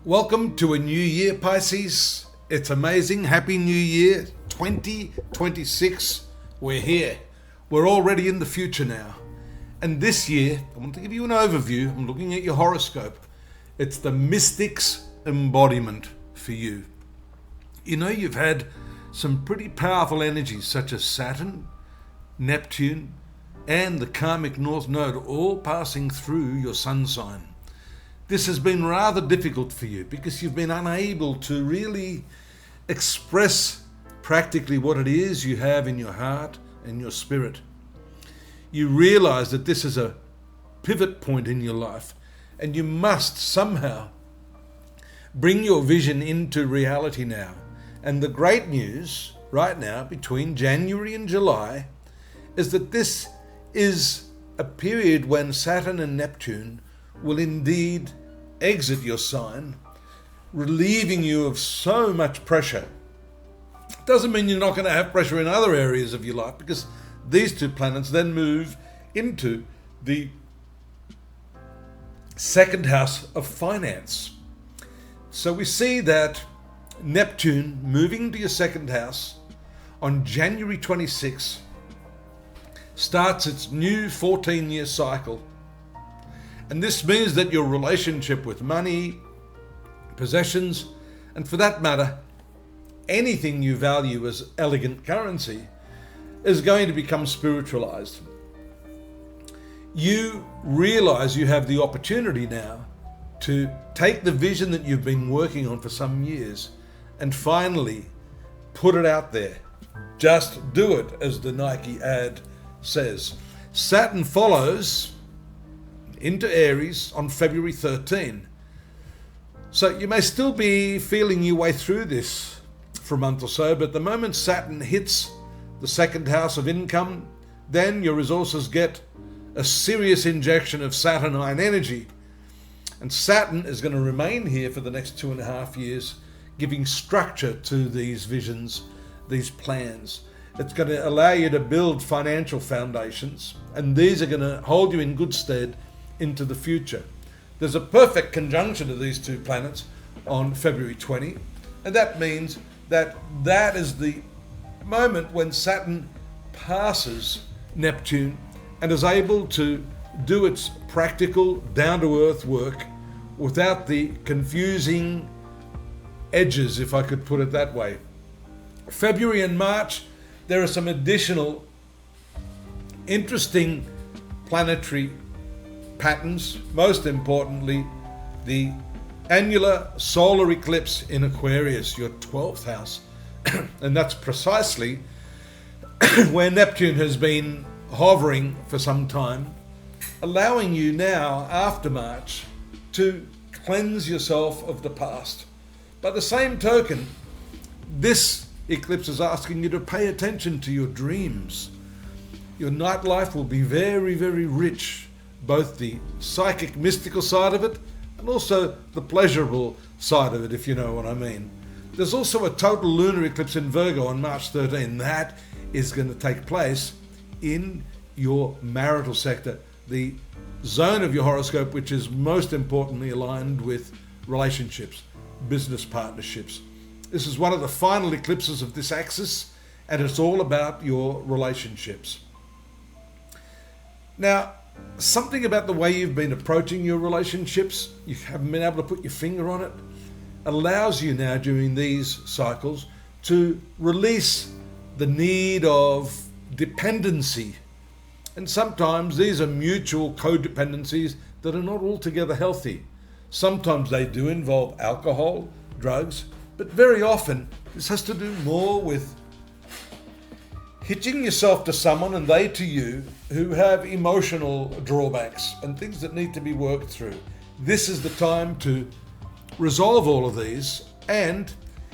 Welcome to a new year, Pisces. It's amazing. Happy New Year 2026. We're here. We're already in the future now. And this year, I want to give you an overview. I'm looking at your horoscope. It's the mystic's embodiment for you. You know, you've had some pretty powerful energies such as Saturn, Neptune, and the karmic North Node all passing through your sun sign. This has been rather difficult for you because you've been unable to really express practically what it is you have in your heart and your spirit. You realize that this is a pivot point in your life and you must somehow bring your vision into reality now. And the great news right now between January and July is that this is a period when Saturn and Neptune will indeed exit your sign, relieving you of so much pressure. Doesn't mean you're not going to have pressure in other areas of your life, because these two planets then move into the second house of finance. So we see that Neptune moving to your second house on January 26 starts its new 14-year cycle. And this means that your relationship with money, possessions, and for that matter, anything you value as elegant currency is going to become spiritualized. You realize you have the opportunity now to take the vision that you've been working on for some years and finally put it out there. Just do it, as the Nike ad says. Saturn follows into Aries on February 13. So you may still be feeling your way through this for a month or so, but the moment Saturn hits the second house of income, then your resources get a serious injection of Saturnine energy. And Saturn is going to remain here for the next 2.5 years, giving structure to these visions, these plans. It's going to allow you to build financial foundations, and these are going to hold you in good stead into the future. There's a perfect conjunction of these two planets on February 20, and that means that is the moment when Saturn passes Neptune and is able to do its practical, down-to-earth work without the confusing edges, if I could put it that way. February and March, there are some additional interesting planetary patterns, most importantly the annular solar eclipse in Aquarius, your 12th house. And that's precisely where Neptune has been hovering for some time, allowing you now after March to cleanse yourself of the past. By the same token, this eclipse is asking you to pay attention to your dreams. Your nightlife will be very, very rich, both the psychic, mystical side of it and also the pleasurable side of it, if you know what I mean. There's also a total lunar eclipse in Virgo on March 13. That is going to take place in your marital sector, the zone of your horoscope which is most importantly aligned with relationships, business partnerships. This is one of the final eclipses of this axis, and it's all about your relationships. Now, something about the way you've been approaching your relationships, you haven't been able to put your finger on it, allows you now during these cycles to release the need of dependency. And sometimes these are mutual codependencies that are not altogether healthy. Sometimes they do involve alcohol, drugs, but very often this has to do more with hitching yourself to someone and they to you who have emotional drawbacks and things that need to be worked through. This is the time to resolve all of these, and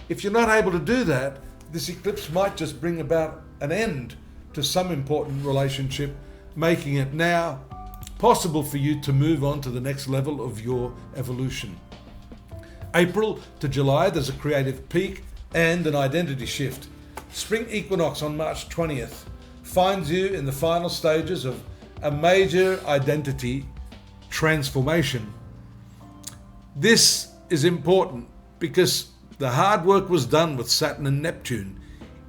if you're not able to do that, this eclipse might just bring about an end to some important relationship, making it now possible for you to move on to the next level of your evolution. April to July, there's a creative peak and an identity shift. Spring equinox on March 20th finds you in the final stages of a major identity transformation. This is important because the hard work was done with Saturn and Neptune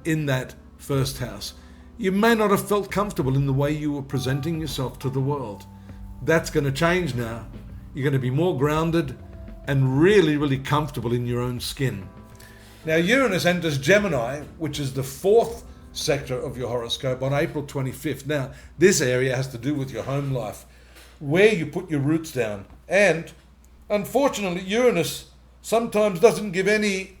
in that first house. You may not have felt comfortable in the way you were presenting yourself to the world. That's going to change now. You're going to be more grounded and really, really comfortable in your own skin. Now, Uranus enters Gemini, which is the fourth sector of your horoscope, on April 25th. Now, this area has to do with your home life, where you put your roots down. And unfortunately, Uranus sometimes doesn't give any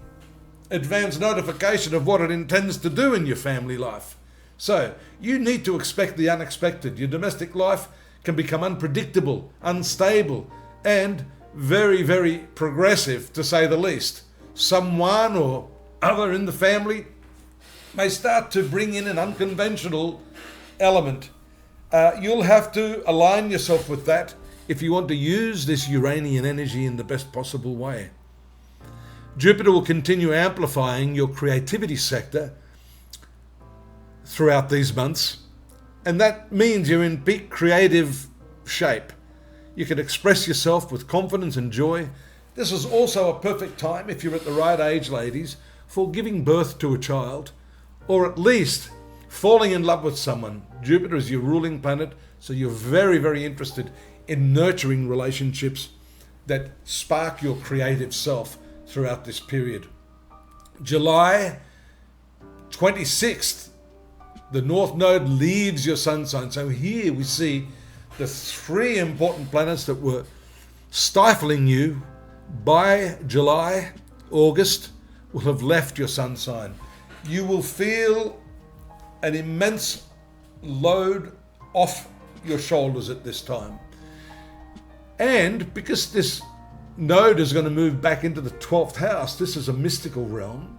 advance notification of what it intends to do in your family life. So, you need to expect the unexpected. Your domestic life can become unpredictable, unstable, and very, very progressive, to say the least. Someone or other in the family may start to bring in an unconventional element. You'll have to align yourself with that if you want to use this Uranian energy in the best possible way. Jupiter will continue amplifying your creativity sector throughout these months, and that means you're in peak creative shape. You can express yourself with confidence and joy. This is also a perfect time, if you're at the right age, ladies, for giving birth to a child, or at least falling in love with someone. Jupiter is your ruling planet, so you're very, very interested in nurturing relationships that spark your creative self throughout this period. July 26th, the North Node leaves your sun sign. So here we see the three important planets that were stifling you by July, August, will have left your sun sign. You will feel an immense load off your shoulders at this time. And because this node is going to move back into the 12th house, this is a mystical realm,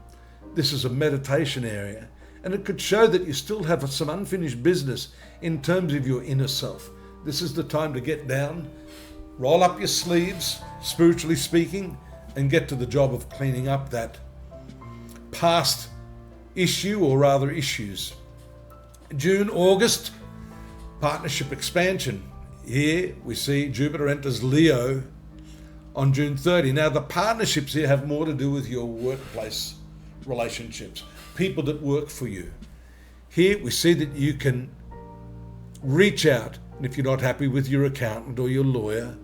this is a meditation area, and it could show that you still have some unfinished business in terms of your inner self. This is the time to get down, roll up your sleeves, spiritually speaking, and get to the job of cleaning up that past issue, or rather issues. June, August, partnership expansion. Here we see Jupiter enters Leo on June 30. Now, the partnerships here have more to do with your workplace relationships, people that work for you. Here we see that you can reach out, and if you're not happy with your accountant or your lawyer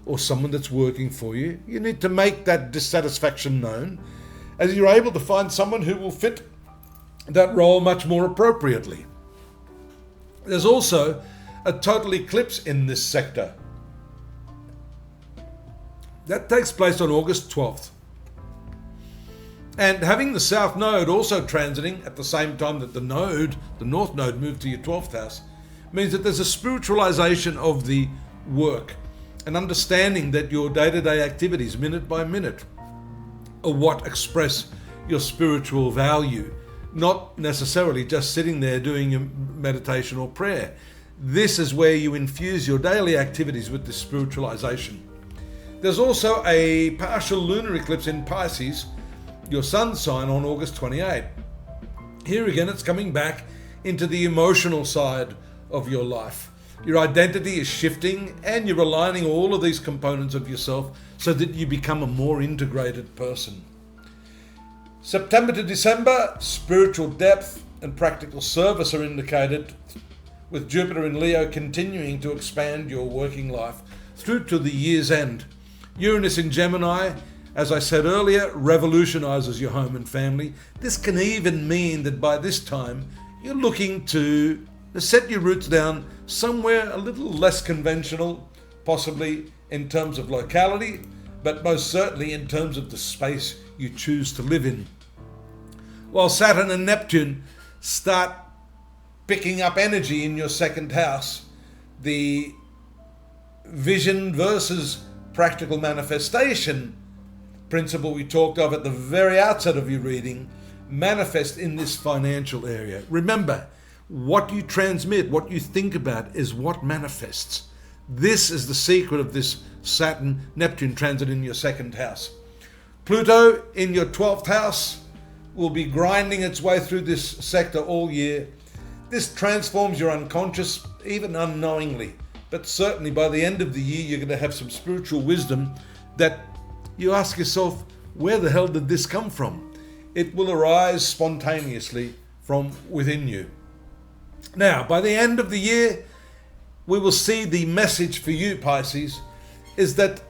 or someone that's working for you, you need to make that dissatisfaction known, as you're able to find someone who will fit that role much more appropriately. There's also a total eclipse in this sector. That takes place on August 12th. And having the South Node also transiting at the same time that the North Node moved to your 12th house, means that there's a spiritualization of the work, an understanding that your day-to-day activities, minute by minute, are what express your spiritual value, not necessarily just sitting there doing your meditation or prayer. This is where you infuse your daily activities with this spiritualization. There's also a partial lunar eclipse in Pisces, your sun sign, on August 28. Here again, it's coming back into the emotional side of your life. Your identity is shifting, and you're aligning all of these components of yourself so that you become a more integrated person. September to December, spiritual depth and practical service are indicated, with Jupiter in Leo continuing to expand your working life through to the year's end. Uranus in Gemini, as I said earlier, revolutionizes your home and family. This can even mean that by this time you're looking to set your roots down somewhere a little less conventional, possibly in terms of locality, but most certainly in terms of the space you choose to live in. While Saturn and Neptune start picking up energy in your second house, the vision versus practical manifestation principle we talked of at the very outset of your reading manifest in this financial area. Remember, what you transmit, what you think about, is what manifests. This is the secret of this Saturn-Neptune transit in your second house. Pluto in your 12th house will be grinding its way through this sector all year. This transforms your unconscious, even unknowingly. But certainly by the end of the year, you're going to have some spiritual wisdom that you ask yourself, where the hell did this come from? It will arise spontaneously from within you. Now, by the end of the year, we will see the message for you, Pisces, is that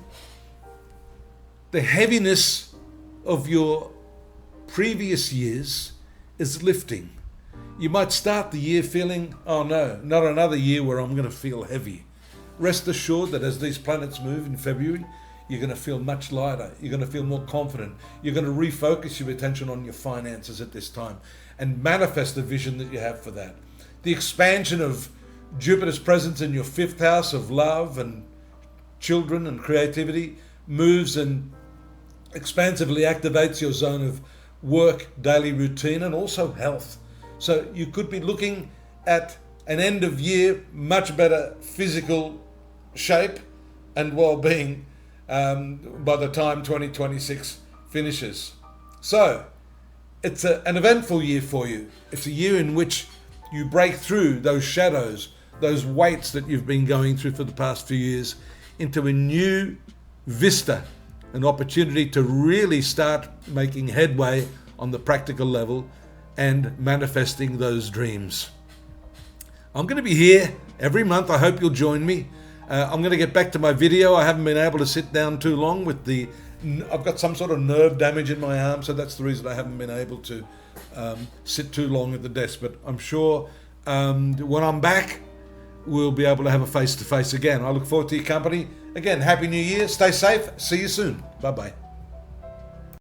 the heaviness of your previous years is lifting. You might start the year feeling, oh no, not another year where I'm going to feel heavy. Rest assured that as these planets move in February, you're going to feel much lighter. You're going to feel more confident. You're going to refocus your attention on your finances at this time and manifest the vision that you have for that. The expansion of Jupiter's presence in your 5th house of love and children and creativity moves and expansively activates your zone of work, daily routine, and also health. So you could be looking at an end of year, much better physical shape and well-being by the time 2026 finishes. So it's an eventful year for you. It's a year in which you break through those shadows, those weights that you've been going through for the past few years into a new vista, an opportunity to really start making headway on the practical level and manifesting those dreams. I'm going to be here every month. I hope you'll join me. I'm going to get back to my video. I haven't been able to sit down too long with I've got some sort of nerve damage in my arm, so that's the reason I haven't been able to sit too long at the desk. But I'm sure when I'm back, we'll be able to have a face-to-face again. I look forward to your company. Again, Happy New Year. Stay safe. See you soon. Bye-bye.